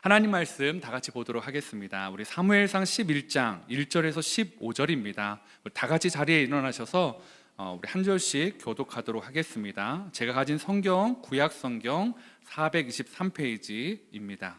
하나님 말씀 다 같이 보도록 하겠습니다. 우리 사무엘상 11장 1절에서 15절입니다. 다 같이 자리에 일어나셔서 우리 한 절씩 교독하도록 하겠습니다. 제가 가진 성경, 구약 성경 423페이지입니다.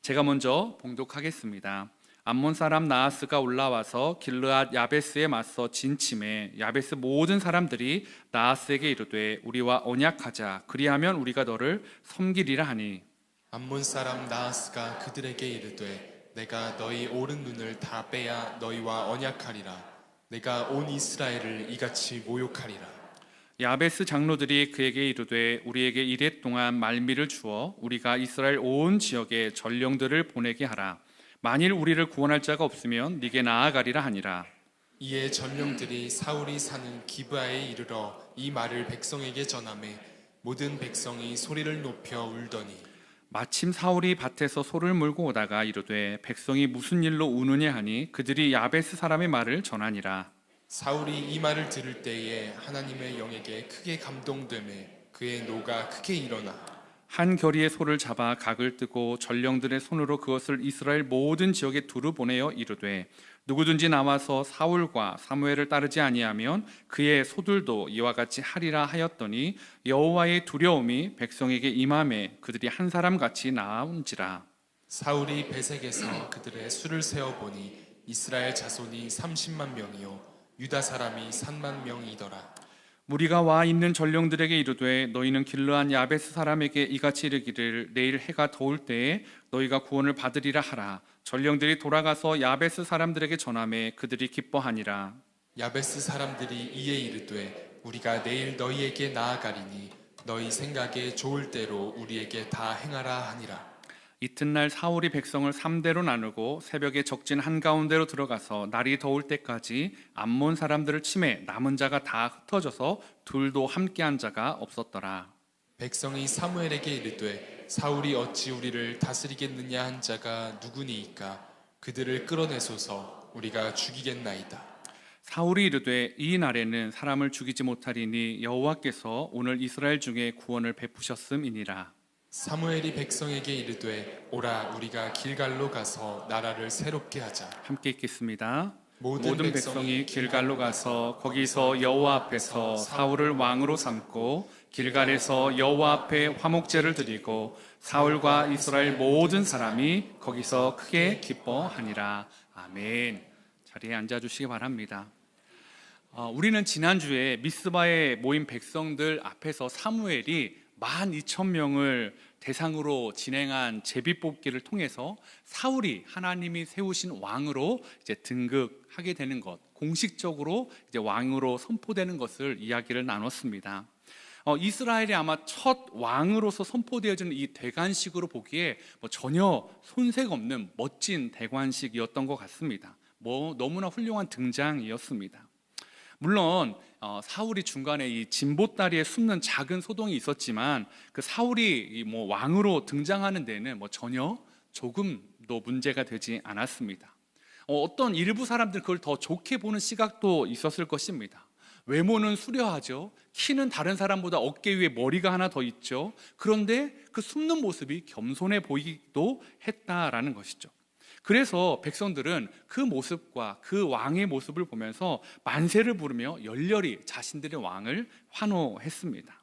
제가 먼저 봉독하겠습니다. 암몬 사람 나하스가 올라와서 길르앗 야베스에 맞서 진침해 야베스 모든 사람들이 나하스에게 이르되 우리와 언약하자. 그리하면 우리가 너를 섬기리라 하니, 암몬 사람 나하스가 그들에게 이르되 내가 너희 오른 눈을 다 빼야 너희와 언약하리라. 내가 온 이스라엘을 이같이 모욕하리라. 야베스 장로들이 그에게 이르되 우리에게 이랫 동안 말미를 주어 우리가 이스라엘 온 지역에 전령들을 보내게 하라. 만일 우리를 구원할 자가 없으면 네게 나아가리라 하니라. 이에 전령들이 사울이 사는 기브아에 이르러 이 말을 백성에게 전하매 모든 백성이 소리를 높여 울더니, 마침 사울이 밭에서 소를 물고 오다가 이르되 백성이 무슨 일로 우느냐 하니 그들이 야베스 사람의 말을 전하니라. 사울이 이 말을 들을 때에 하나님의 영에게 크게 감동되매 그의 노가 크게 일어나 한 겨리의 소를 잡아 각을 뜨고 전령들의 손으로 그것을 이스라엘 모든 지역에 두루 보내어 이르되 누구든지 나와서 사울과 사무엘을 따르지 아니하면 그의 소들도 이와 같이 하리라 하였더니 여호와의 두려움이 백성에게 임하매 그들이 한 사람 같이 나온지라. 사울이 베색에서 그들의 수를 세어보니 이스라엘 자손이 30만 명이요 유다 사람이 3만 명이더라. 무리가 와 있는 전령들에게 이르되 너희는 길르앗 야베스 사람에게 이같이 이르기를 내일 해가 더울 때에 너희가 구원을 받으리라 하라. 전령들이 돌아가서 야베스 사람들에게 전하매 그들이 기뻐하니라. 야베스 사람들이 이에 이르되 우리가 내일 너희에게 나아가리니 너희 생각에 좋을 대로 우리에게 다 행하라 하니라. 이튿날 사울이 백성을 3대로 나누고 새벽에 적진 한가운데로 들어가서 날이 더울 때까지 암몬 사람들을 치매 남은 자가 다 흩어져서 둘도 함께한 자가 없었더라. 백성이 사무엘에게 이르되 사울이 어찌 우리를 다스리겠느냐 한 자가 누구니이까 그들을 끌어내소서 우리가 죽이겠나이다. 사울이 이르되 이 날에는 사람을 죽이지 못하리니 여호와께서 오늘 이스라엘 중에 구원을 베푸셨음이니라. 사무엘이 백성에게 이르되 오라 우리가 길갈로 가서 나라를 새롭게 하자. 함께 읽겠습니다. 모든 백성이 길갈로 가서 거기서 여호와 앞에서 사울을 왕으로 삼고 길갈에서 여호와 앞에 화목제를 드리고 사울과 이스라엘 모든 사람이 거기서 크게 기뻐하니라. 아멘. 자리에 앉아주시기 바랍니다. 우리는 지난주에 미스바에 모인 백성들 앞에서 사무엘이 12,000명을 대상으로 진행한 제비뽑기를 통해서 사울이 하나님이 세우신 왕으로 이제 등극하게 되는 것, 공식적으로 이제 왕으로 선포되는 것을 이야기를 나눴습니다. 이스라엘이 아마 첫 왕으로서 선포되어지는 이 대관식으로 보기에 전혀 손색 없는 멋진 대관식이었던 것 같습니다. 너무나 훌륭한 등장이었습니다. 물론 사울이 중간에 이 진보다리에 숨는 작은 소동이 있었지만 그 사울이 왕으로 등장하는 데는 전혀 조금도 문제가 되지 않았습니다. 어떤 일부 사람들 그걸 더 좋게 보는 시각도 있었을 것입니다. 외모는 수려하죠. 키는 다른 사람보다 어깨 위에 머리가 하나 더 있죠. 그런데 그 숨는 모습이 겸손해 보이기도 했다라는 것이죠. 그래서 백성들은 그 모습과 그 왕의 모습을 보면서 만세를 부르며 열렬히 자신들의 왕을 환호했습니다.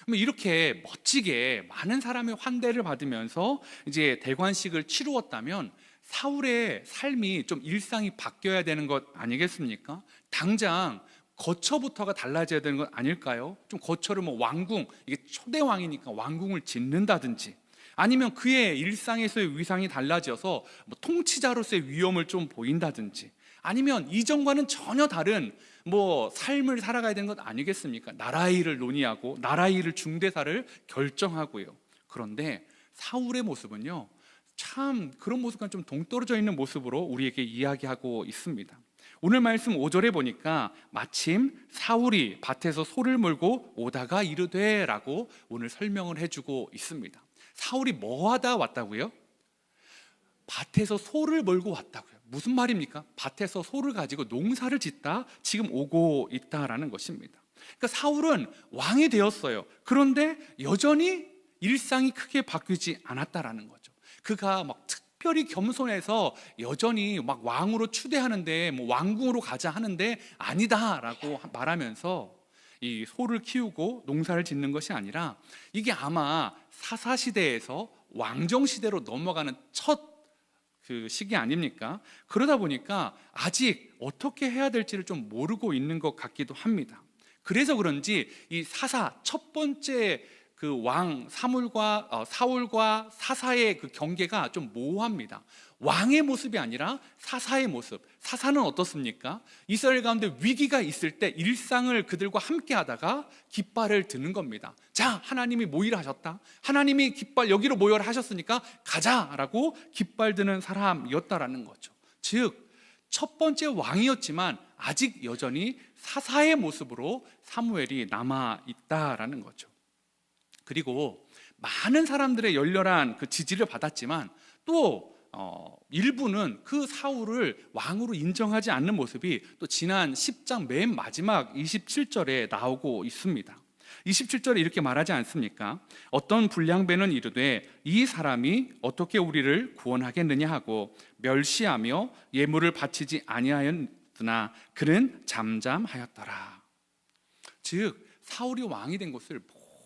이렇게 멋지게 많은 사람의 환대를 받으면서 이제 대관식을 치루었다면 사울의 삶이 좀 일상이 바뀌어야 되는 것 아니겠습니까? 당장 거처부터가 달라져야 되는 것 아닐까요? 좀 거처를 왕궁, 이게 초대 왕이니까 왕궁을 짓는다든지, 아니면 그의 일상에서의 위상이 달라져서 통치자로서의 위엄을 좀 보인다든지, 아니면 이전과는 전혀 다른 삶을 살아가야 되는 것 아니겠습니까? 나라 일을 논의하고 나라 일을 중대사를 결정하고요. 그런데 사울의 모습은요, 참 그런 모습과 좀 동떨어져 있는 모습으로 우리에게 이야기하고 있습니다. 오늘 말씀 5절에 보니까 마침 사울이 밭에서 소를 물고 오다가 이르되 라고 오늘 설명을 해주고 있습니다. 사울이 뭐 하다 왔다고요? 밭에서 소를 몰고 왔다고요. 무슨 말입니까? 밭에서 소를 가지고 농사를 짓다 지금 오고 있다라는 것입니다. 그러니까 사울은 왕이 되었어요. 그런데 여전히 일상이 크게 바뀌지 않았다라는 거죠. 그가 막 특별히 겸손해서 여전히 막 왕으로 추대하는데 뭐 왕궁으로 가자 하는데 아니다라고 말하면서 이 소를 키우고 농사를 짓는 것이 아니라 이게 아마 사사 시대에서 왕정 시대로 넘어가는 첫 그 시기 아닙니까? 그러다 보니까 아직 어떻게 해야 될지를 좀 모르고 있는 것 같기도 합니다. 그래서 그런지 이 사사 첫 번째 그 왕 사울과 사사의 그 경계가 좀 모호합니다. 왕의 모습이 아니라 사사의 모습. 사사는 어떻습니까? 이스라엘 가운데 위기가 있을 때 일상을 그들과 함께 하다가 깃발을 드는 겁니다. 자, 하나님이 모이라 하셨다. 하나님이 깃발 여기로 모여라 하셨으니까 가자라고 깃발 드는 사람이었다라는 거죠. 즉, 첫 번째 왕이었지만 아직 여전히 사사의 모습으로 사무엘이 남아 있다라는 거죠. 그리고 많은 사람들의 열렬한 그 지지를 받았지만 또 일부는 그 사울을 왕으로 인정하지 않는 모습이 또 지난 10장 맨 마지막 27절에 나오고 있습니다. 27절에 이렇게 말하지 않습니까? 어떤 불량배는 이르되 이 사람이 어떻게 우리를 구원하겠느냐 하고 멸시하며 예물을 바치지 아니하였으나 그는 잠잠하였더라. 즉 사울이 왕이 된 것을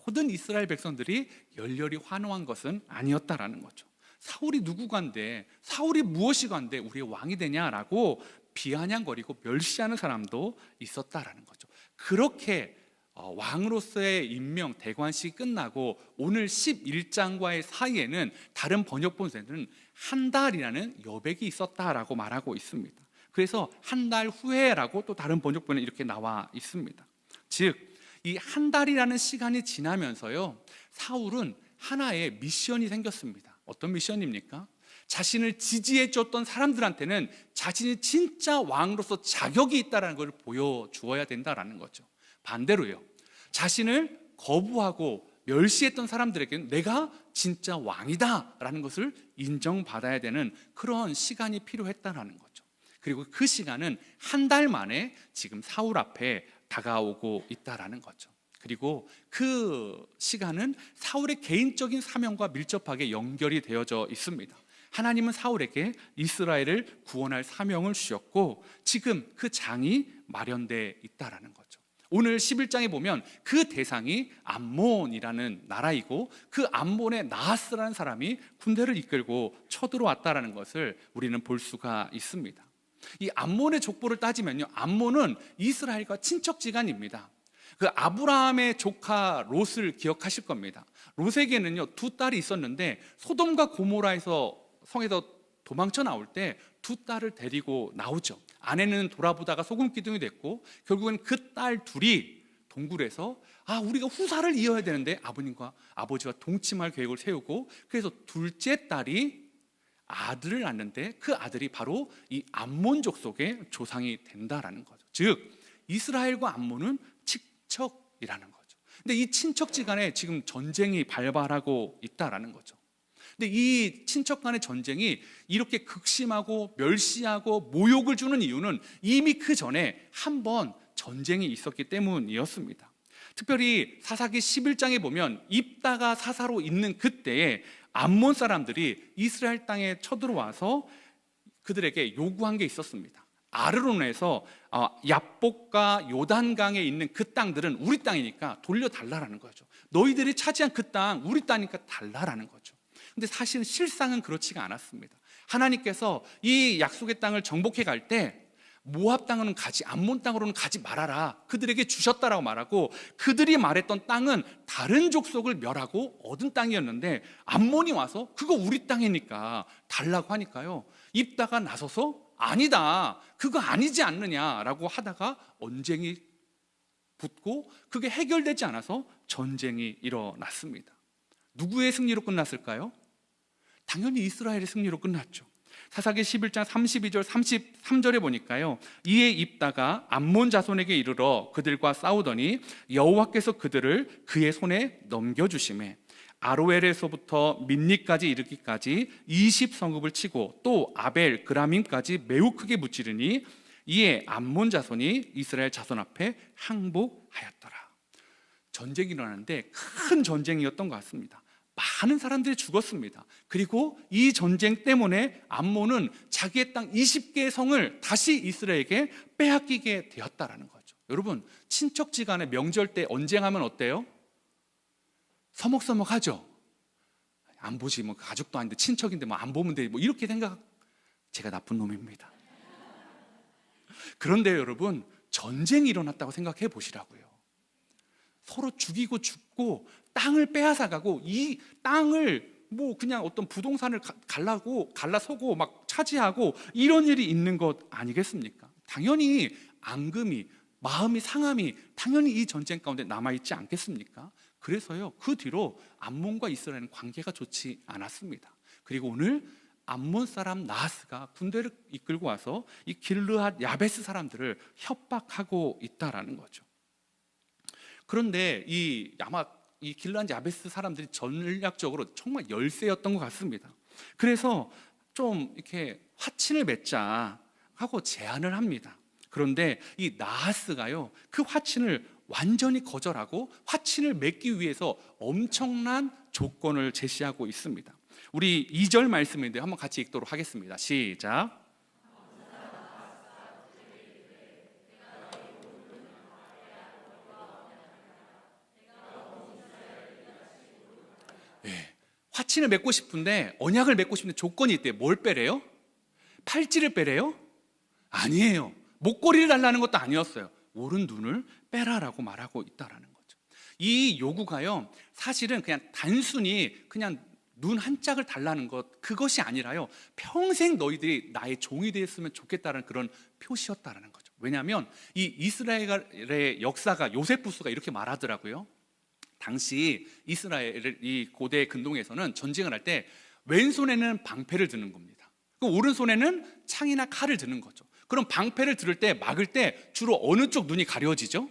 모든 이스라엘 백성들이 열렬히 환호한 것은 아니었다라는 거죠. 사울이 누구간데, 사울이 무엇이간데 우리의 왕이 되냐라고 비아냥거리고 멸시하는 사람도 있었다라는 거죠. 그렇게 왕으로서의 임명 대관식이 끝나고 오늘 11장과의 사이에는 다른 번역본에는 한 달이라는 여백이 있었다라고 말하고 있습니다. 그래서 한 달 후에라고 또 다른 번역본에 이렇게 나와 있습니다. 즉 이 한 달이라는 시간이 지나면서요, 사울은 하나의 미션이 생겼습니다. 어떤 미션입니까? 자신을 지지해 줬던 사람들한테는 자신이 진짜 왕으로서 자격이 있다는 걸 보여주어야 된다는 거죠. 반대로요, 자신을 거부하고 멸시했던 사람들에게는 내가 진짜 왕이다라는 것을 인정받아야 되는 그런 시간이 필요했다는 거죠. 그리고 그 시간은 한 달 만에 지금 사울 앞에 다가오고 있다라는 거죠. 그리고 그 시간은 사울의 개인적인 사명과 밀접하게 연결이 되어져 있습니다. 하나님은 사울에게 이스라엘을 구원할 사명을 주셨고 지금 그 장이 마련되어 있다라는 거죠. 오늘 11장에 보면 그 대상이 암몬이라는 나라이고 그 암몬의 나하스라는 사람이 군대를 이끌고 쳐들어왔다라는 것을 우리는 볼 수가 있습니다. 이 암몬의 족보를 따지면요, 암몬은 이스라엘과 친척지간입니다. 그 아브라함의 조카 롯을 기억하실 겁니다. 롯에게는요 두 딸이 있었는데 소돔과 고모라에서 성에서 도망쳐 나올 때 두 딸을 데리고 나오죠. 아내는 돌아보다가 소금 기둥이 됐고 결국은 그 딸 둘이 동굴에서 우리가 후사를 이어야 되는데 아버님과 아버지와 동침할 계획을 세우고 그래서 둘째 딸이 아들을 낳는데 그 아들이 바로 이 암몬 족속의 조상이 된다라는 거죠. 즉 이스라엘과 암몬은 친척이라는 거죠. 근데 이 친척지간에 지금 전쟁이 발발하고 있다라는 거죠. 근데 이 친척 간의 전쟁이 이렇게 극심하고 멸시하고 모욕을 주는 이유는 이미 그 전에 한 번 전쟁이 있었기 때문이었습니다. 특별히 사사기 11장에 보면 입다가 사사로 있는 그때에 암몬 사람들이 이스라엘 땅에 쳐들어와서 그들에게 요구한 게 있었습니다. 아르논에서 야복과 요단강에 있는 그 땅들은 우리 땅이니까 돌려달라는 거죠. 너희들이 차지한 그 땅 우리 땅이니까 달라라는 거죠. 근데 사실 실상은 그렇지가 않았습니다. 하나님께서 이 약속의 땅을 정복해 갈 때 모압 땅으로는 가지, 암몬 땅으로는 가지 말아라, 그들에게 주셨다라고 말하고 그들이 말했던 땅은 다른 족속을 멸하고 얻은 땅이었는데 암몬이 와서 그거 우리 땅이니까 달라고 하니까요, 입다가 나서서 아니다, 그거 아니지 않느냐라고 하다가 언쟁이 붙고 그게 해결되지 않아서 전쟁이 일어났습니다. 누구의 승리로 끝났을까요? 당연히 이스라엘의 승리로 끝났죠. 사사기 11장 32절 33절에 보니까요, 이에 입다가 암몬 자손에게 이르러 그들과 싸우더니 여호와께서 그들을 그의 손에 넘겨주시매 아로엘에서부터 민니까지 이르기까지 20성읍을 치고 또 아벨 그라밈까지 매우 크게 무찌르니 이에 암몬 자손이 이스라엘 자손 앞에 항복하였더라. 전쟁이 일어나는데 큰 전쟁이었던 것 같습니다. 많은 사람들이 죽었습니다. 그리고 이 전쟁 때문에 암몬은 자기의 땅 20개의 성을 다시 이스라엘에게 빼앗기게 되었다라는 거죠. 여러분, 친척지간에 명절 때 언쟁하면 어때요? 서먹서먹하죠. 안 보지, 뭐 가족도 아닌데 친척인데 뭐 안 보면 돼, 뭐 이렇게 생각. 제가 나쁜 놈입니다. 그런데 여러분, 전쟁이 일어났다고 생각해 보시라고요. 서로 죽이고 죽고 땅을 빼앗아가고, 이 땅을 뭐 그냥 어떤 부동산을 갈라서고 막 차지하고 이런 일이 있는 것 아니겠습니까? 당연히 앙금이, 마음이 상함이 당연히 이 전쟁 가운데 남아있지 않겠습니까? 그래서요, 그 뒤로 암몬과 이스라엘은 관계가 좋지 않았습니다. 그리고 오늘 암몬 사람 나하스가 군대를 이끌고 와서 이 길르앗 야베스 사람들을 협박하고 있다라는 거죠. 그런데 아마 이 길르앗 야베스 사람들이 전략적으로 정말 열세였던 것 같습니다. 그래서 좀 이렇게 화친을 맺자 하고 제안을 합니다. 그런데 이 나하스가요, 그 화친을 완전히 거절하고 화친을 맺기 위해서 엄청난 조건을 제시하고 있습니다. 우리 2절 말씀인데 한번 같이 읽도록 하겠습니다. 시작. 네, 화친을 맺고 싶은데, 언약을 맺고 싶은데 조건이 있대요. 뭘 빼래요? 팔찌를 빼래요? 아니에요. 목걸이를 달라는 것도 아니었어요. 오른 눈을 빼라라고 말하고 있다라는 거죠. 이 요구가요, 사실은 그냥 단순히 그냥 눈 한 짝을 달라는 것, 그것이 아니라요, 평생 너희들이 나의 종이 되었으면 좋겠다는 그런 표시였다라는 거죠. 왜냐하면 이 이스라엘의 역사가, 요세푸스가 이렇게 말하더라고요. 당시 이스라엘, 이 고대 근동에서는 전쟁을 할 때 왼손에는 방패를 드는 겁니다. 그 오른손에는 창이나 칼을 드는 거죠. 그럼 방패를 들을 때, 막을 때 주로 어느 쪽 눈이 가려지죠?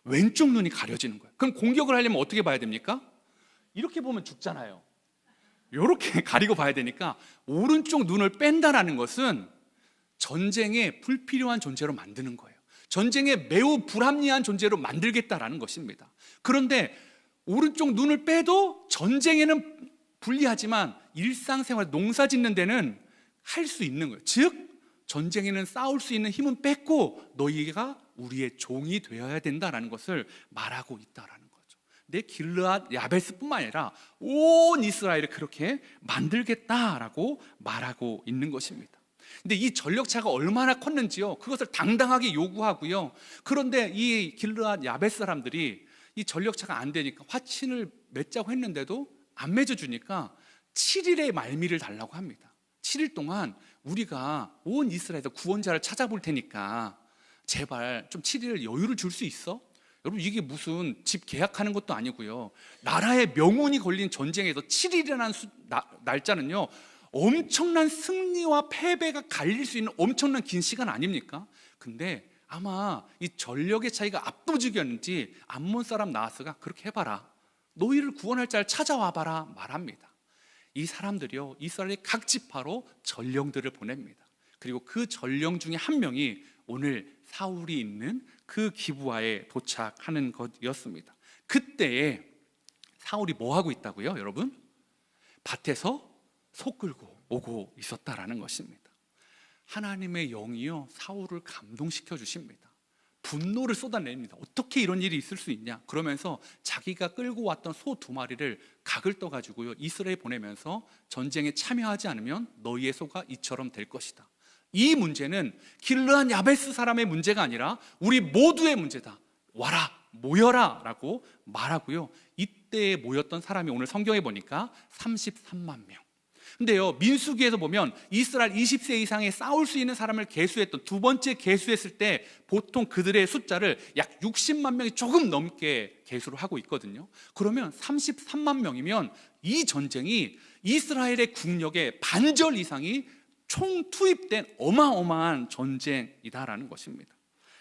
왼쪽 눈이 가려지는 거예요. 그럼 공격을 하려면 어떻게 봐야 됩니까? 이렇게 보면 죽잖아요. 이렇게 가리고 봐야 되니까 오른쪽 눈을 뺀다라는 것은 전쟁에 불필요한 존재로 만드는 거예요. 전쟁에 매우 불합리한 존재로 만들겠다라는 것입니다. 그런데 오른쪽 눈을 빼도 전쟁에는 불리하지만 일상생활, 농사 짓는 데는 할 수 있는 거예요. 즉 전쟁에는 싸울 수 있는 힘은 뺐고 너희가 우리의 종이 되어야 된다라는 것을 말하고 있다라는 거죠. 내 길르앗 야베스뿐만 아니라 온 이스라엘을 그렇게 만들겠다라고 말하고 있는 것입니다. 근데 이 전력차가 얼마나 컸는지요, 그것을 당당하게 요구하고요. 그런데 이 길르앗 야베스 사람들이 이 전력차가 안 되니까 화친을 맺자고 했는데도 안 맺어주니까 7일의 말미를 달라고 합니다. 7일 동안 우리가 온 이스라엘에서 구원자를 찾아볼 테니까 제발 좀 7일 여유를 줄 수 있어? 여러분, 이게 무슨 집 계약하는 것도 아니고요, 나라의 명운이 걸린 전쟁에서 7일이라는 날짜는요, 엄청난 승리와 패배가 갈릴 수 있는 엄청난 긴 시간 아닙니까? 근데 아마 이 전력의 차이가 압도적이었는지 암몬 사람 나하스가 그렇게 해봐라, 너희를 구원할 자를 찾아와봐라 말합니다. 이 사람들이요, 이스라엘의 각 지파로 전령들을 보냅니다. 그리고 그 전령 중에 한 명이 오늘 사울이 있는 그 기브아에 도착하는 것이었습니다. 그때에 사울이 뭐 하고 있다고요, 여러분? 밭에서 소 끌고 오고 있었다라는 것입니다. 하나님의 영이요, 사울을 감동시켜 주십니다. 분노를 쏟아냅니다. 어떻게 이런 일이 있을 수 있냐? 그러면서 자기가 끌고 왔던 소 2마리를 각을 떠가지고요, 이스라엘에 보내면서 전쟁에 참여하지 않으면 너희의 소가 이처럼 될 것이다. 이 문제는 길르앗 야베스 사람의 문제가 아니라 우리 모두의 문제다. 와라, 모여라 라고 말하고요, 이때 모였던 사람이 오늘 성경에 보니까 33만 명. 근데요, 민수기에서 보면 이스라엘 20세 이상의 싸울 수 있는 사람을 계수했던, 두 번째 계수했을 때 보통 그들의 숫자를 약 60만 명이 조금 넘게 계수를 하고 있거든요. 그러면 33만 명이면 이 전쟁이 이스라엘의 국력의 반절 이상이 총 투입된 어마어마한 전쟁이다라는 것입니다.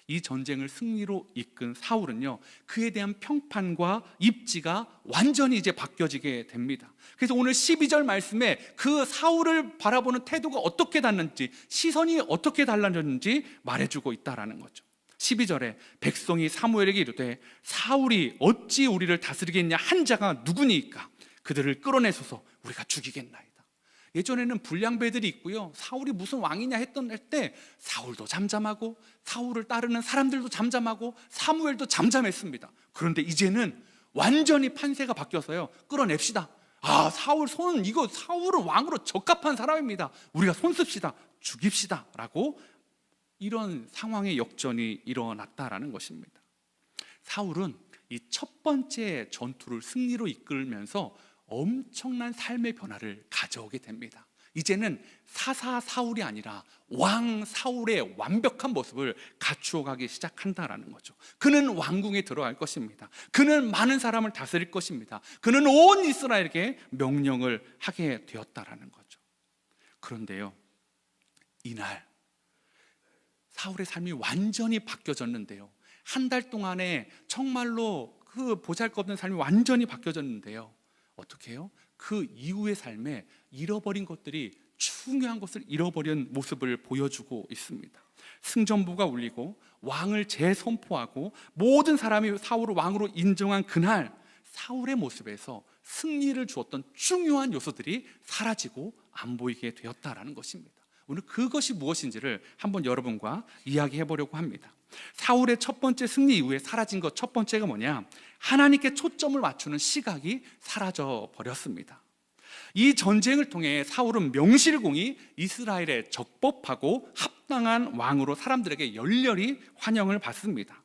이 전쟁을 승리로 이끈 사울은요, 그에 대한 평판과 입지가 완전히 이제 바뀌어지게 됩니다. 그래서 오늘 12절 말씀에 그 사울을 바라보는 태도가 어떻게 달랐는지, 시선이 어떻게 달라졌는지 말해주고 있다라는 거죠. 12절에 백성이 사무엘에게 이르되 사울이 어찌 우리를 다스리겠냐 한 자가 누구니까? 그들을 끌어내소서 우리가 죽이겠나이다. 예전에는 불량배들이 있고요, 사울이 무슨 왕이냐 했던 때 사울도 잠잠하고 사울을 따르는 사람들도 잠잠하고 사무엘도 잠잠했습니다. 그런데 이제는 완전히 판세가 바뀌어서요, 끌어냅시다. 사울은 왕으로 적합한 사람입니다. 우리가 손씁시다, 죽입시다 라고 이런 상황의 역전이 일어났다라는 것입니다. 사울은 이 첫 번째 전투를 승리로 이끌면서 엄청난 삶의 변화를 가져오게 됩니다. 이제는 사사 사울이 아니라 왕 사울의 완벽한 모습을 갖추어가기 시작한다라는 거죠. 그는 왕궁에 들어갈 것입니다. 그는 많은 사람을 다스릴 것입니다. 그는 온 이스라엘에게 명령을 하게 되었다라는 거죠. 그런데요, 이날 사울의 삶이 완전히 바뀌어졌는데요, 한 달 동안에 정말로 그 보잘것없는 삶이 완전히 바뀌어졌는데요, 어떻게 해요? 그 이후의 삶에 잃어버린 것들이, 중요한 것을 잃어버린 모습을 보여주고 있습니다. 승전부가 울리고 왕을 재선포하고 모든 사람이 사울을 왕으로 인정한 그날, 사울의 모습에서 승리를 주었던 중요한 요소들이 사라지고 안 보이게 되었다라는 것입니다. 오늘 그것이 무엇인지를 한번 여러분과 이야기해 보려고 합니다. 사울의 첫 번째 승리 이후에 사라진 것 첫 번째가 뭐냐? 하나님께 초점을 맞추는 시각이 사라져 버렸습니다. 이 전쟁을 통해 사울은 명실공히 이스라엘의 적법하고 합당한 왕으로 사람들에게 열렬히 환영을 받습니다.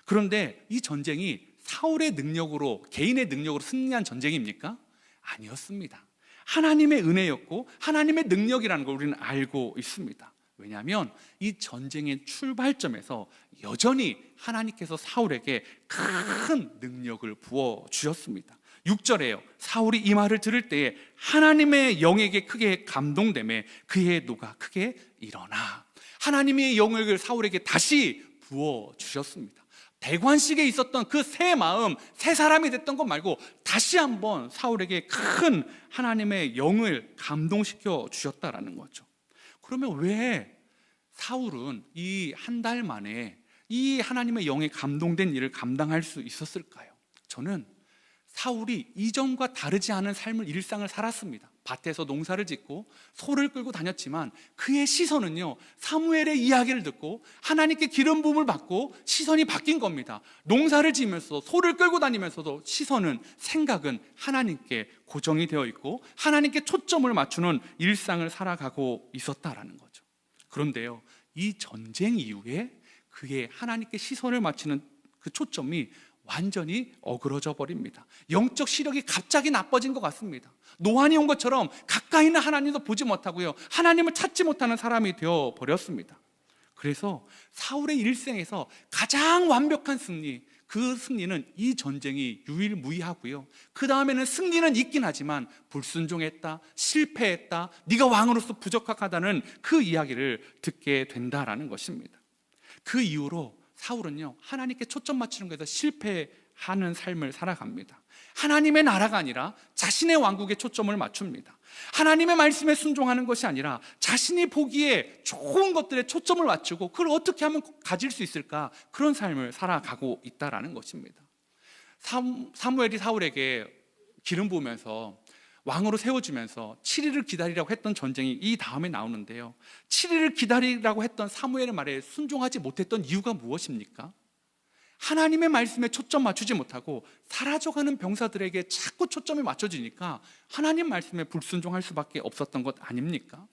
그런데 이 전쟁이 사울의 능력으로, 개인의 능력으로 승리한 전쟁입니까? 아니었습니다. 하나님의 은혜였고 하나님의 능력이라는 걸 우리는 알고 있습니다. 왜냐하면 이 전쟁의 출발점에서 여전히 하나님께서 사울에게 큰 능력을 부어주셨습니다. 6절에요, 사울이 이 말을 들을 때에 하나님의 영에게 크게 감동되매 그의 노가 크게 일어나. 하나님의 영을 사울에게 다시 부어주셨습니다. 대관식에 있었던 그 새 마음, 새 사람이 됐던 것 말고 다시 한번 사울에게 큰 하나님의 영을 감동시켜 주셨다라는 거죠. 그러면 왜 사울은 이 한 달 만에 이 하나님의 영에 감동된 일을 감당할 수 있었을까요? 저는 사울이 이전과 다르지 않은 삶을, 일상을 살았습니다. 밭에서 농사를 짓고 소를 끌고 다녔지만 그의 시선은요, 사무엘의 이야기를 듣고 하나님께 기름 부음을 받고 시선이 바뀐 겁니다. 농사를 지으면서 소를 끌고 다니면서도 시선은, 생각은 하나님께 고정이 되어 있고 하나님께 초점을 맞추는 일상을 살아가고 있었다라는 거죠. 그런데요, 이 전쟁 이후에 그의 하나님께 시선을 맞추는 그 초점이 완전히 어그러져 버립니다. 영적 시력이 갑자기 나빠진 것 같습니다. 노안이 온 것처럼 가까이는 하나님도 보지 못하고요, 하나님을 찾지 못하는 사람이 되어 버렸습니다. 그래서 사울의 일생에서 가장 완벽한 승리, 그 승리는 이 전쟁이 유일무이하고요, 그 다음에는 승리는 있긴 하지만 불순종했다, 실패했다, 네가 왕으로서 부적합하다는 그 이야기를 듣게 된다라는 것입니다. 그 이후로 사울은요, 하나님께 초점 맞추는 것에서 실패하는 삶을 살아갑니다. 하나님의 나라가 아니라 자신의 왕국에 초점을 맞춥니다. 하나님의 말씀에 순종하는 것이 아니라 자신이 보기에 좋은 것들에 초점을 맞추고 그걸 어떻게 하면 가질 수 있을까, 그런 삶을 살아가고 있다라는 것입니다. 사무엘이 사울에게 기름 부으면서 왕으로 세워주면서 7일을 기다리라고 했던 전쟁이 이 다음에 나오는데요, 7일을 기다리라고 했던 사무엘의 말에 순종하지 못했던 이유가 무엇입니까? 하나님의 말씀에 초점 맞추지 못하고 사라져가는 병사들에게 자꾸 초점이 맞춰지니까 하나님 말씀에 불순종할 수밖에 없었던 것 아닙니까?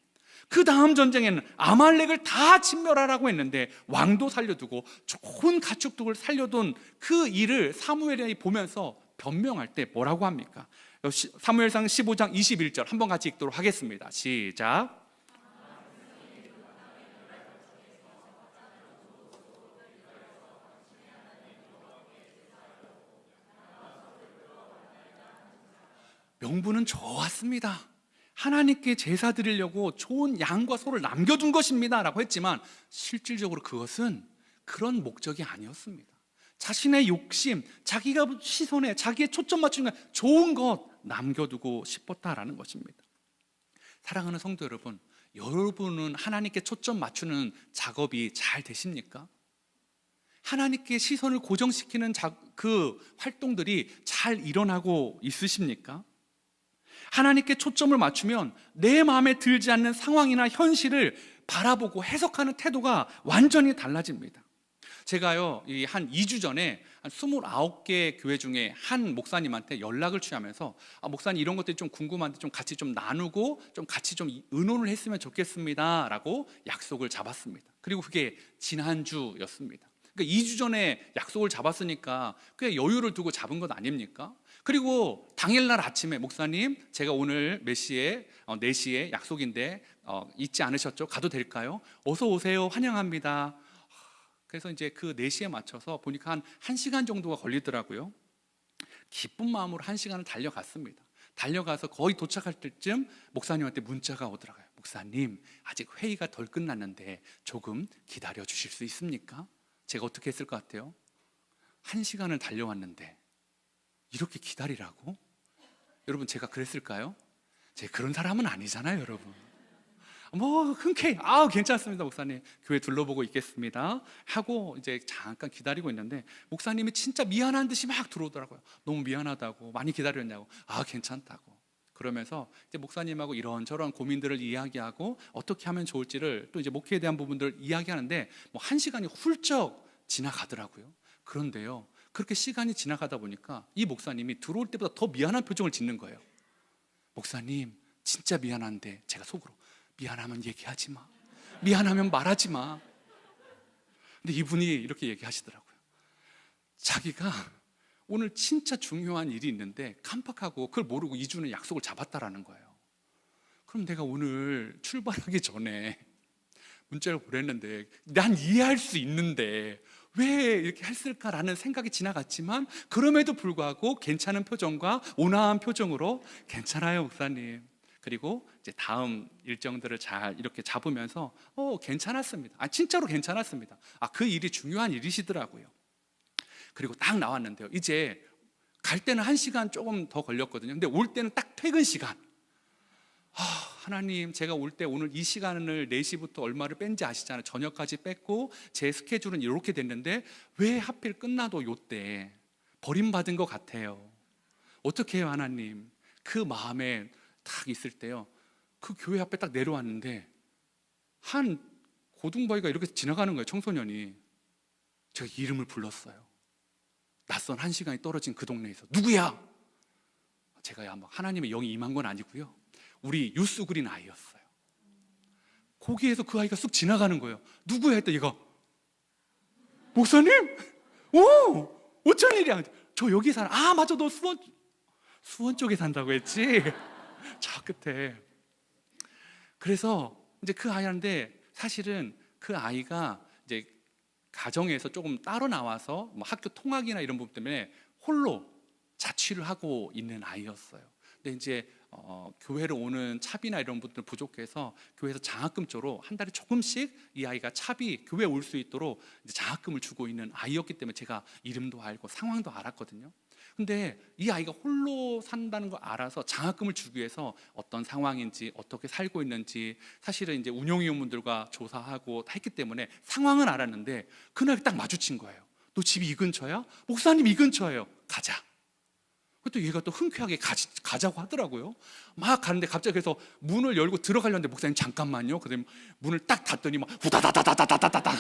그 다음 전쟁에는 아말렉을 다 진멸하라고 했는데 왕도 살려두고 좋은 가축들을 살려둔 그 일을 사무엘이 보면서 변명할 때 뭐라고 합니까? 사무엘상 15장 21절 한번 같이 읽도록 하겠습니다. 시작. 명분은 좋았습니다. 하나님께 제사 드리려고 좋은 양과 소를 남겨둔 것입니다 라고 했지만 실질적으로 그것은 그런 목적이 아니었습니다. 자신의 욕심, 자기가 시선에, 자기의 초점 맞추는 좋은 것 남겨두고 싶었다라는 것입니다. 사랑하는 성도 여러분, 여러분은 하나님께 초점 맞추는 작업이 잘 되십니까? 하나님께 시선을 고정시키는 그 활동들이 잘 일어나고 있으십니까? 하나님께 초점을 맞추면 내 마음에 들지 않는 상황이나 현실을 바라보고 해석하는 태도가 완전히 달라집니다. 제가요, 한 2주 전에 한 29개 교회 중에 한 목사님한테 연락을 취하면서 목사님 이런 것들이 좀 궁금한데 좀 같이 좀 나누고 좀 같이 좀 의논을 했으면 좋겠습니다 라고 약속을 잡았습니다. 그리고 그게 지난주였습니다. 그러니까 2주 전에 약속을 잡았으니까 그냥 여유를 두고 잡은 것 아닙니까? 그리고 당일날 아침에 목사님 제가 오늘 몇 시에 4시에 약속인데 잊지 않으셨죠? 가도 될까요? 어서 오세요. 환영합니다. 그래서 이제 그 4시에 맞춰서 보니까 한 1시간 정도가 걸리더라고요. 기쁜 마음으로 1시간을 달려갔습니다. 달려가서 거의 도착할 때쯤 목사님한테 문자가 오더라고요. 목사님, 아직 회의가 덜 끝났는데 조금 기다려 주실 수 있습니까? 제가 어떻게 했을 것 같아요? 1시간을 달려왔는데 이렇게 기다리라고? 여러분, 제가 그랬을까요? 제가 그런 사람은 아니잖아요, 여러분. 흔쾌히 괜찮습니다 목사님, 교회 둘러보고 있겠습니다 하고 이제 잠깐 기다리고 있는데 목사님이 진짜 미안한 듯이 막 들어오더라고요. 너무 미안하다고, 많이 기다렸냐고. 괜찮다고. 그러면서 이제 목사님하고 이런저런 고민들을 이야기하고 어떻게 하면 좋을지를 또 이제 목회에 대한 부분들을 이야기하는데 1시간이 훌쩍 지나가더라고요. 그런데요, 그렇게 시간이 지나가다 보니까 이 목사님이 들어올 때보다 더 미안한 표정을 짓는 거예요. 목사님, 진짜 미안한데, 제가 속으로 미안하면 얘기하지 마, 미안하면 말하지 마. 근데 이분이 이렇게 얘기하시더라고요. 자기가 오늘 진짜 중요한 일이 있는데 깜빡하고 그걸 모르고 2주는 약속을 잡았다라는 거예요. 그럼 내가 오늘 출발하기 전에 문자를 보냈는데 난 이해할 수 있는데 왜 이렇게 했을까라는 생각이 지나갔지만 그럼에도 불구하고 괜찮은 표정과 온화한 표정으로 괜찮아요 목사님. 그리고 이제 다음 일정들을 잘 이렇게 잡으면서 괜찮았습니다. 진짜로 괜찮았습니다. 그 일이 중요한 일이시더라고요. 그리고 딱 나왔는데요, 이제 갈 때는 1시간 조금 더 걸렸거든요. 근데 올 때는 딱 퇴근 시간. 하나님, 제가 올 때 오늘 이 시간을 4시부터 얼마를 뺀지 아시잖아요. 저녁까지 뺐고 제 스케줄은 이렇게 됐는데 왜 하필 끝나도 요때 버림받은 것 같아요. 어떻게 해요 하나님? 그 마음에 딱 있을 때요, 그 교회 앞에 딱 내려왔는데 한 고등바위가 이렇게 지나가는 거예요. 청소년이. 제가 이름을 불렀어요. 낯선 1시간이 떨어진 그 동네에서. 누구야? 제가 막 하나님의 영이 임한 건 아니고요, 우리 유스 그린 아이였어요. 거기에서 그 아이가 쑥 지나가는 거예요. 누구야 했더니 얘가 목사님? 어쩐 일이야? 저 여기 살아. 맞아, 너 수원 쪽에 산다고 했지? 저 끝에. 그래서 이제 그 아이한테 사실은 그 아이가 이제 가정에서 조금 따로 나와서 학교 통학이나 이런 부분 때문에 홀로 자취를 하고 있는 아이였어요. 근데 이제 교회를 오는 차비나 이런 부분들 부족해서 교회에서 장학금조로 한 달에 조금씩 이 아이가 차비 교회에 올 수 있도록 이제 장학금을 주고 있는 아이였기 때문에 제가 이름도 알고 상황도 알았거든요. 근데 이 아이가 홀로 산다는 걸 알아서 장학금을 주기 위해서 어떤 상황인지 어떻게 살고 있는지 사실은 이제 운영위원분들과 조사하고 했기 때문에 상황은 알았는데 그날 딱 마주친 거예요. 너 집이 이 근처야? 목사님 이 근처예요. 가자. 또 얘가 또 흔쾌하게 가자고 하더라고요. 막 가는데 갑자기 그래서 문을 열고 들어가려는데 목사님 잠깐만요. 그다음에 문을 딱 닫더니 막 후다다다다다다다다.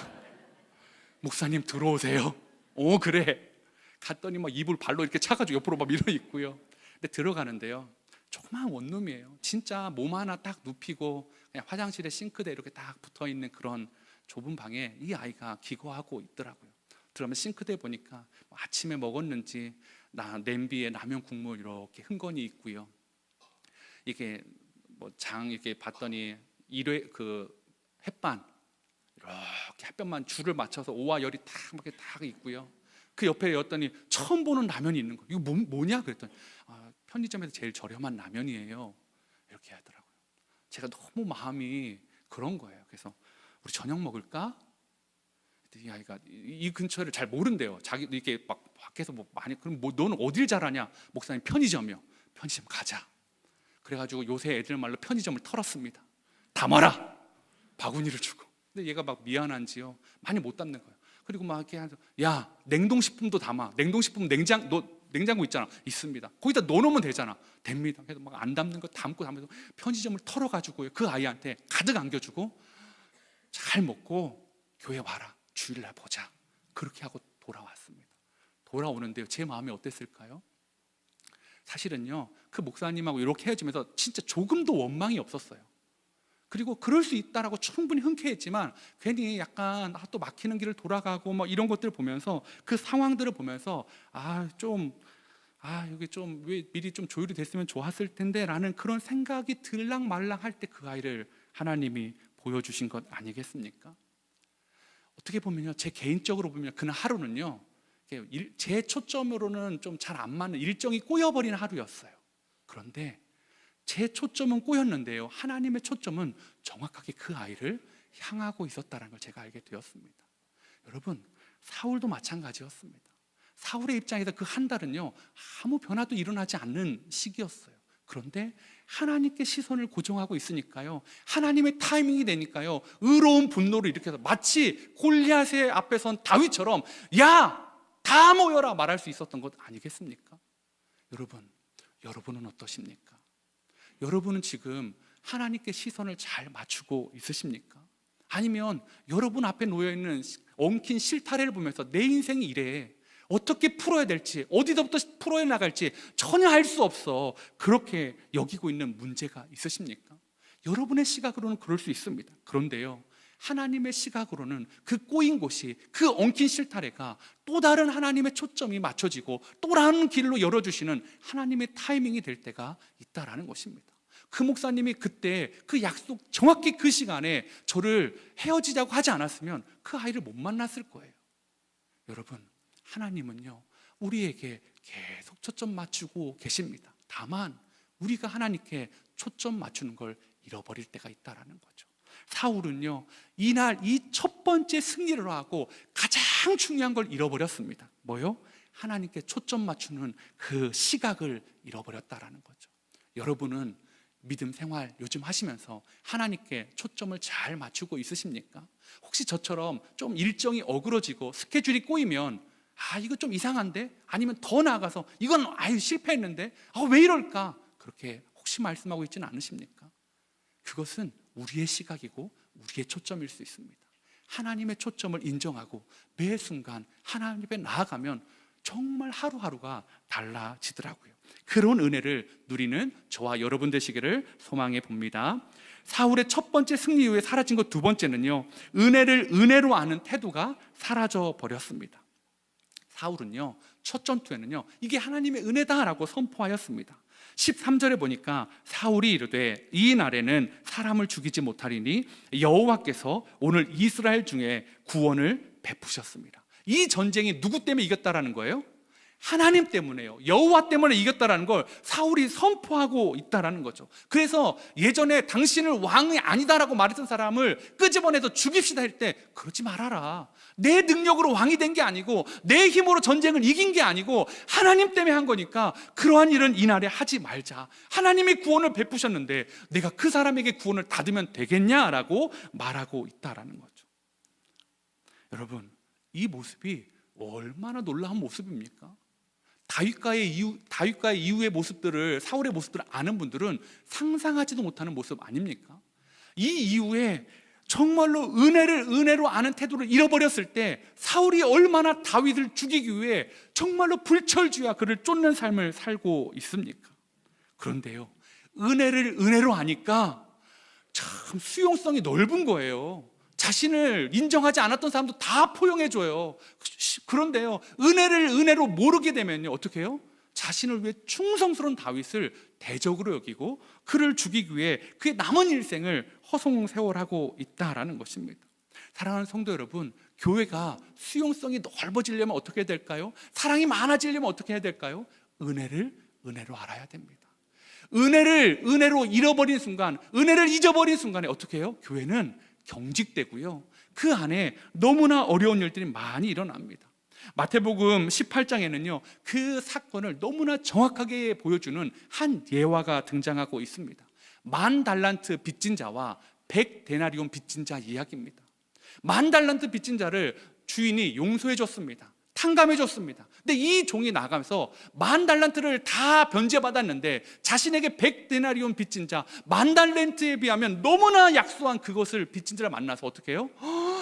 목사님 들어오세요. 그래. 갔더니 막 이불 발로 이렇게 차가지고 옆으로 막 밀어 있고요. 근데 들어가는데요, 조그마한 원룸이에요. 진짜 몸 하나 딱 눕히고 그냥 화장실에 싱크대 이렇게 딱 붙어 있는 그런 좁은 방에 이 아이가 기거하고 있더라고요. 들어가면 싱크대 보니까 아침에 먹었는지 냄비에 라면 국물 이렇게 흥건히 있고요. 이게 이렇게 봤더니 그 햇반 이렇게 햇볕만 줄을 맞춰서 오와 열이 딱 있고요. 그 옆에 였더니 처음 보는 라면이 있는 거예요. 이거 뭐냐 그랬더니 편의점에서 제일 저렴한 라면이에요. 이렇게 하더라고요. 제가 너무 마음이 그런 거예요. 그래서 우리 저녁 먹을까? 이 아이가 이 근처를 잘 모른대요. 자기 이렇게 막 밖에서 많이. 그럼 너는 어딜 잘하냐? 목사님 편의점이요. 편의점 가자. 그래가지고 요새 애들 말로 편의점을 털었습니다. 담아라. 바구니를 주고. 근데 얘가 막 미안한지요, 많이 못 담는 거예요. 그리고 막 이렇게 야 냉동식품도 담아. 냉동식품 너 냉장고 있잖아. 있습니다. 거기다 넣어놓으면 되잖아. 됩니다. 그래서 막 안 담는 거 담고 담면서 편의점을 털어가지고 그 아이한테 가득 안겨주고 잘 먹고 교회 와라. 주일날 보자. 그렇게 하고 돌아왔습니다. 돌아오는데요, 제 마음이 어땠을까요? 사실은요, 그 목사님하고 이렇게 헤어지면서 진짜 조금도 원망이 없었어요. 그리고 그럴 수 있다라고 충분히 흔쾌했지만 괜히 약간 또 막히는 길을 돌아가고 뭐 이런 것들을 보면서 그 상황들을 보면서 여기 좀 왜 미리 좀 조율이 됐으면 좋았을 텐데 라는 그런 생각이 들랑말랑 할 때 그 아이를 하나님이 보여주신 것 아니겠습니까? 어떻게 보면요, 제 개인적으로 보면 그날 하루는요, 제 초점으로는 좀 잘 안 맞는 일정이 꼬여버린 하루였어요. 그런데 제 초점은 꼬였는데요, 하나님의 초점은 정확하게 그 아이를 향하고 있었다는 걸 제가 알게 되었습니다. 여러분, 사울도 마찬가지였습니다. 사울의 입장에서 그 한 달은요, 아무 변화도 일어나지 않는 시기였어요. 그런데 하나님께 시선을 고정하고 있으니까요, 하나님의 타이밍이 되니까요, 의로운 분노를 일으켜서 마치 골리앗의 앞에 선 다윗처럼 야! 다 모여라 말할 수 있었던 것 아니겠습니까? 여러분은 어떠십니까? 여러분은 지금 하나님께 시선을 잘 맞추고 있으십니까? 아니면 여러분 앞에 놓여있는 엉킨 실타래를 보면서 내 인생이 이래, 어떻게 풀어야 될지, 어디서부터 풀어야 나갈지 전혀 알 수 없어, 그렇게 여기고 있는 문제가 있으십니까? 여러분의 시각으로는 그럴 수 있습니다. 그런데요, 하나님의 시각으로는 그 꼬인 곳이, 그 엉킨 실타래가 또 다른 하나님의 초점이 맞춰지고 또 다른 길로 열어주시는 하나님의 타이밍이 될 때가 있다라는 것입니다. 그 목사님이 그때 그 약속 정확히 그 시간에 저를 헤어지자고 하지 않았으면 그 아이를 못 만났을 거예요. 여러분, 하나님은요, 우리에게 계속 초점 맞추고 계십니다. 다만 우리가 하나님께 초점 맞추는 걸 잃어버릴 때가 있다라는 거죠. 사울은요, 이날 이 첫 번째 승리를 하고 가장 중요한 걸 잃어버렸습니다. 뭐요? 하나님께 초점 맞추는 그 시각을 잃어버렸다라는 거죠. 여러분은 믿음 생활 요즘 하시면서 하나님께 초점을 잘 맞추고 있으십니까? 혹시 저처럼 좀 일정이 어그러지고 스케줄이 꼬이면 이거 좀 이상한데? 아니면 더 나아가서 이건 실패했는데 왜 이럴까? 그렇게 혹시 말씀하고 있지는 않으십니까? 그것은 우리의 시각이고 우리의 초점일 수 있습니다. 하나님의 초점을 인정하고 매 순간 하나님 앞에 나아가면 정말 하루하루가 달라지더라고요. 그런 은혜를 누리는 저와 여러분 되시기를 소망해 봅니다. 사울의 첫 번째 승리 이후에 사라진 것 두 번째는요, 은혜를 은혜로 아는 태도가 사라져 버렸습니다. 사울은요, 첫 전투에는요, 이게 하나님의 은혜다라고 선포하였습니다. 13절에 보니까 사울이 이르되 이 날에는 사람을 죽이지 못하리니 여호와께서 오늘 이스라엘 중에 구원을 베푸셨습니다. 이 전쟁이 누구 때문에 이겼다라는 거예요? 하나님 때문에요. 여호와 때문에 이겼다라는 걸 사울이 선포하고 있다라는 거죠. 그래서 예전에 당신을 왕이 아니다라고 말했던 사람을 끄집어내서 죽입시다 할 때 그러지 말아라. 내 능력으로 왕이 된 게 아니고 내 힘으로 전쟁을 이긴 게 아니고 하나님 때문에 한 거니까 그러한 일은 이날에 하지 말자. 하나님이 구원을 베푸셨는데 내가 그 사람에게 구원을 닫으면 되겠냐라고 말하고 있다라는 거죠. 여러분, 이 모습이 얼마나 놀라운 모습입니까? 다윗과의 이후의 모습들을, 사울의 모습들을 아는 분들은 상상하지도 못하는 모습 아닙니까? 이 이후에 정말로 은혜를 은혜로 아는 태도를 잃어버렸을 때 사울이 얼마나 다윗을 죽이기 위해 정말로 불철주야 그를 쫓는 삶을 살고 있습니까? 그런데요, 은혜를 은혜로 아니까 참 수용성이 넓은 거예요. 자신을 인정하지 않았던 사람도 다 포용해줘요. 그런데요, 은혜를 은혜로 모르게 되면요, 어떻게 해요? 자신을 위해 충성스러운 다윗을 대적으로 여기고 그를 죽이기 위해 그의 남은 일생을 허송세월하고 있다라는 것입니다. 사랑하는 성도 여러분, 교회가 수용성이 넓어지려면 어떻게 해야 될까요? 사랑이 많아지려면 어떻게 해야 될까요? 은혜를 은혜로 알아야 됩니다. 은혜를 은혜로 잃어버린 순간, 은혜를 잊어버린 순간에 어떻게 해요? 교회는 경직되고요, 그 안에 너무나 어려운 일들이 많이 일어납니다. 마태복음 18장에는요 그 사건을 너무나 정확하게 보여주는 한 예화가 등장하고 있습니다. 10,000달란트 빚진 자와 100데나리온 빚진 자 이야기입니다. 10,000달란트 빚진 자를 주인이 용서해 줬습니다. 탕감해줬습니다. 근데 이 종이 나가면서 10,000달란트를 다 변제받았는데 자신에게 100데나리온 빚진 자 10,000달란트에 비하면 너무나 약소한 그것을 빚진 자를 만나서 어떻게 해요?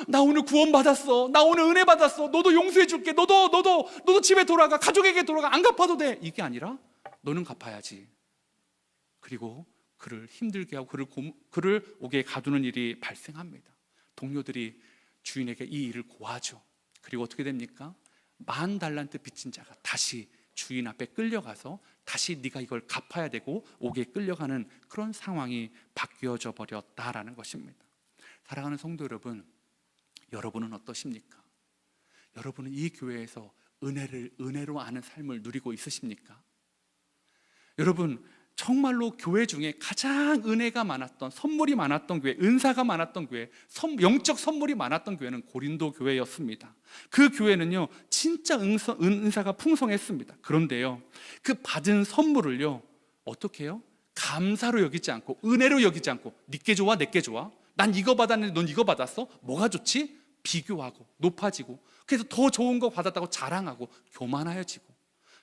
나 오늘 구원받았어, 나 오늘 은혜 받았어, 너도 용서해줄게, 너도 집에 돌아가, 가족에게 돌아가, 안 갚아도 돼. 이게 아니라 너는 갚아야지. 그리고 그를 힘들게 하고 그를 옥에 가두는 일이 발생합니다. 동료들이 주인에게 이 일을 고하죠. 그리고 어떻게 됩니까? 10,000달란트 빚진 자가 다시 주인 앞에 끌려가서 다시 네가 이걸 갚아야 되고 옥에 끌려가는 그런 상황이 바뀌어져 버렸다라는 것입니다. 사랑하는 성도 여러분, 여러분은 어떠십니까? 여러분은 이 교회에서 은혜로 아는 삶을 누리고 있으십니까? 여러분, 정말로 교회 중에 가장 은혜가 많았던, 선물이 많았던 교회, 은사가 많았던 교회, 영적 선물이 많았던 교회는 고린도 교회였습니다. 그 교회는요 진짜 은사가 풍성했습니다. 그런데요, 그 받은 선물을요 어떻게 해요? 감사로 여기지 않고, 은혜로 여기지 않고, 니께 좋아 내께 좋아, 난 이거 받았는데 넌 이거 받았어? 뭐가 좋지? 비교하고 높아지고, 그래서 더 좋은 거 받았다고 자랑하고 교만하여지고,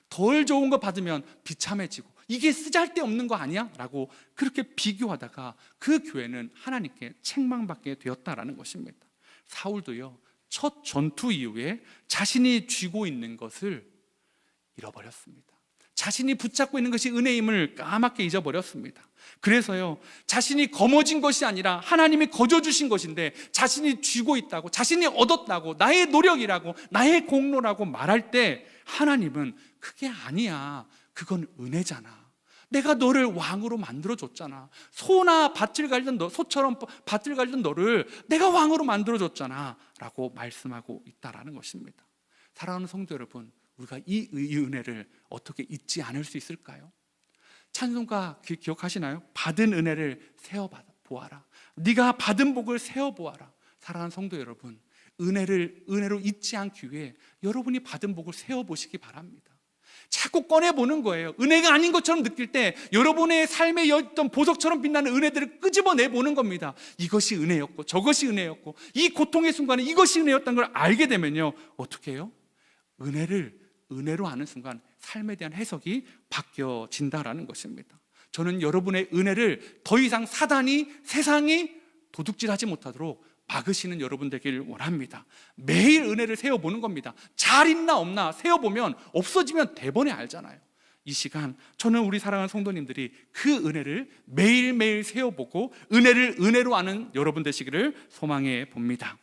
덜 좋은 거 받으면 비참해지고, 이게 쓰잘데없는 거 아니야? 라고 그렇게 비교하다가 그 교회는 하나님께 책망받게 되었다라는 것입니다. 사울도요 첫 전투 이후에 자신이 쥐고 있는 것을 잃어버렸습니다. 자신이 붙잡고 있는 것이 은혜임을 까맣게 잊어버렸습니다. 그래서요 자신이 거머쥔 것이 아니라 하나님이 거저주신 것인데 자신이 쥐고 있다고, 자신이 얻었다고, 나의 노력이라고, 나의 공로라고 말할 때 하나님은 그게 아니야, 그건 은혜잖아, 내가 너를 왕으로 만들어줬잖아, 소처럼 밭을 갈던 너를 내가 왕으로 만들어줬잖아 라고 말씀하고 있다라는 것입니다. 사랑하는 성도 여러분, 우리가 이 은혜를 어떻게 잊지 않을 수 있을까요? 찬송가 기억하시나요? 받은 은혜를 세어보아라, 네가 받은 복을 세어보아라. 사랑하는 성도 여러분, 은혜로 잊지 않기 위해 여러분이 받은 복을 세어보시기 바랍니다. 자꾸 꺼내보는 거예요. 은혜가 아닌 것처럼 느낄 때 여러분의 삶에 어떤 보석처럼 빛나는 은혜들을 끄집어내보는 겁니다. 이것이 은혜였고 저것이 은혜였고 이 고통의 순간에 이것이 은혜였다는 걸 알게 되면요 어떻게 해요? 은혜로 아는 순간 삶에 대한 해석이 바뀌어진다라는 것입니다. 저는 여러분의 은혜를 더 이상 사단이, 세상이 도둑질하지 못하도록 막으시는 여러분 되기를 원합니다. 매일 은혜를 세어보는 겁니다. 잘 있나 없나 세어보면 없어지면 대번에 알잖아요. 이 시간 저는 우리 사랑하는 성도님들이 그 은혜를 매일매일 세어보고 은혜로 아는 여러분 되시기를 소망해 봅니다.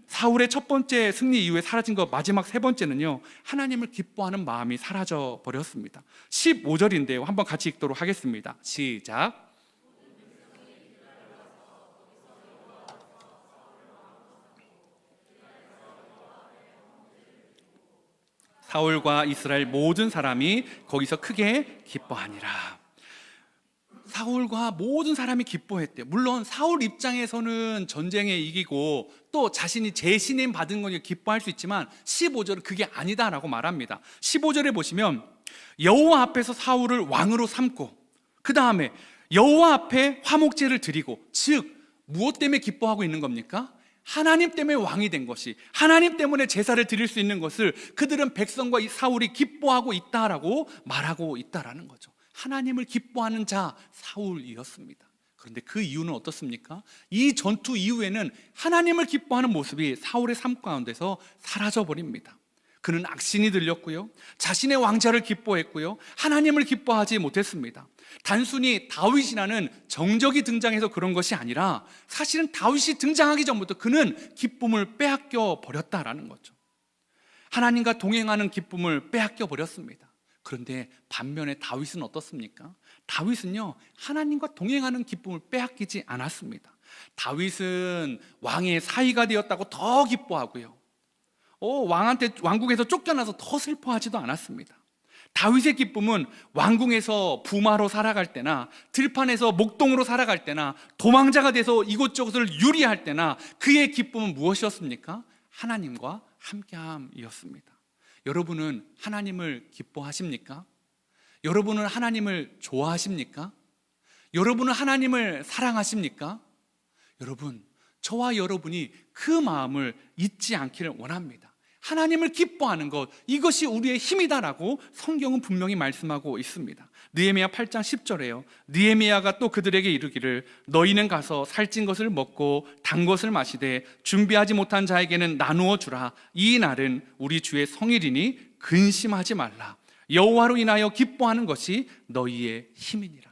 사울의 첫 번째 승리 이후에 사라진 것, 마지막 세 번째는요 하나님을 기뻐하는 마음이 사라져 버렸습니다. 15절인데요 한번 같이 읽도록 하겠습니다. 시작. 사울과 이스라엘 모든 사람이 거기서 크게 기뻐하니라. 사울과 모든 사람이 기뻐했대요. 물론 사울 입장에서는 전쟁에 이기고 또 자신이 재신임 받은 거니 기뻐할 수 있지만 15절은 그게 아니다라고 말합니다. 15절에 보시면 여호와 앞에서 사울을 왕으로 삼고 그 다음에 여호와 앞에 화목제를 드리고, 즉 무엇 때문에 기뻐하고 있는 겁니까? 하나님 때문에 왕이 된 것이, 하나님 때문에 제사를 드릴 수 있는 것을 그들은 백성과 이 사울이 기뻐하고 있다라고 말하고 있다라는 거죠. 하나님을 기뻐하는 자 사울이었습니다. 그런데 그 이유는 어떻습니까? 이 전투 이후에는 하나님을 기뻐하는 모습이 사울의 삶 가운데서 사라져 버립니다. 그는 악신이 들렸고요, 자신의 왕자를 기뻐했고요, 하나님을 기뻐하지 못했습니다. 단순히 다윗이라는 정적이 등장해서 그런 것이 아니라 사실은 다윗이 등장하기 전부터 그는 기쁨을 빼앗겨 버렸다라는 거죠. 하나님과 동행하는 기쁨을 빼앗겨 버렸습니다. 그런데 반면에 다윗은 어떻습니까? 다윗은요 하나님과 동행하는 기쁨을 빼앗기지 않았습니다. 다윗은 왕의 사위가 되었다고 더 기뻐하고요, 왕국에서 쫓겨나서 더 슬퍼하지도 않았습니다. 다윗의 기쁨은 왕궁에서 부마로 살아갈 때나 들판에서 목동으로 살아갈 때나 도망자가 돼서 이곳저곳을 유리할 때나 그의 기쁨은 무엇이었습니까? 하나님과 함께함이었습니다. 여러분은 하나님을 기뻐하십니까? 여러분은 하나님을 좋아하십니까? 여러분은 하나님을 사랑하십니까? 여러분, 저와 여러분이 그 마음을 잊지 않기를 원합니다. 하나님을 기뻐하는 것, 이것이 우리의 힘이다라고 성경은 분명히 말씀하고 있습니다. 느헤미야 8장 10절에요. 느헤미야가 또 그들에게 이르기를 너희는 가서 살찐 것을 먹고 단 것을 마시되 준비하지 못한 자에게는 나누어 주라. 이 날은 우리 주의 성일이니 근심하지 말라. 여호와로 인하여 기뻐하는 것이 너희의 힘이니라.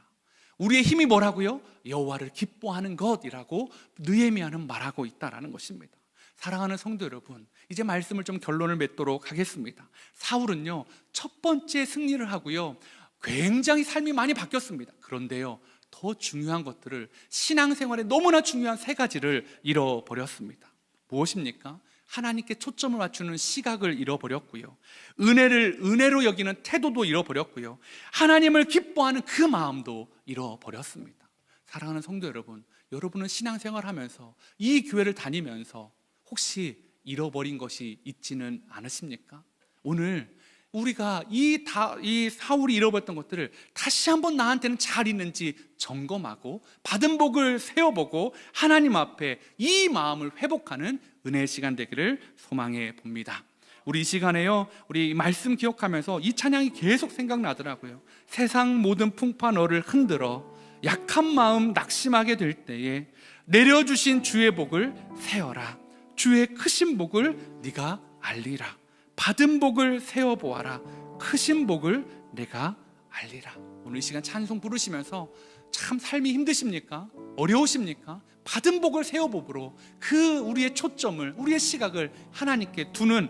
우리의 힘이 뭐라고요? 여호와를 기뻐하는 것이라고 느헤미야는 말하고 있다라는 것입니다. 사랑하는 성도 여러분, 이제 말씀을 좀 결론을 맺도록 하겠습니다. 사울은요, 첫 번째 승리를 하고요, 굉장히 삶이 많이 바뀌었습니다. 그런데요, 더 중요한 것들을, 신앙생활에 너무나 중요한 세 가지를 잃어버렸습니다. 무엇입니까? 하나님께 초점을 맞추는 시각을 잃어버렸고요, 은혜로 여기는 태도도 잃어버렸고요, 하나님을 기뻐하는 그 마음도 잃어버렸습니다. 사랑하는 성도 여러분, 여러분은 신앙생활 하면서, 이 교회를 다니면서 혹시 잃어버린 것이 있지는 않으십니까? 오늘 우리가 이 사울이 잃어버렸던 것들을 다시 한번 나한테는 잘 있는지 점검하고 받은 복을 세어보고 하나님 앞에 이 마음을 회복하는 은혜의 시간 되기를 소망해 봅니다. 우리 이 시간에요, 우리 말씀 기억하면서 이 찬양이 계속 생각나더라고요. 세상 모든 풍파 너를 흔들어 약한 마음 낙심하게 될 때에 내려주신 주의 복을 세어라. 주의 크신 복을 네가 알리라. 받은 복을 세어보아라. 크신 복을 내가 알리라. 오늘 이 시간 찬송 부르시면서 참 삶이 힘드십니까? 어려우십니까? 받은 복을 세어보므로 그 우리의 초점을, 우리의 시각을 하나님께 두는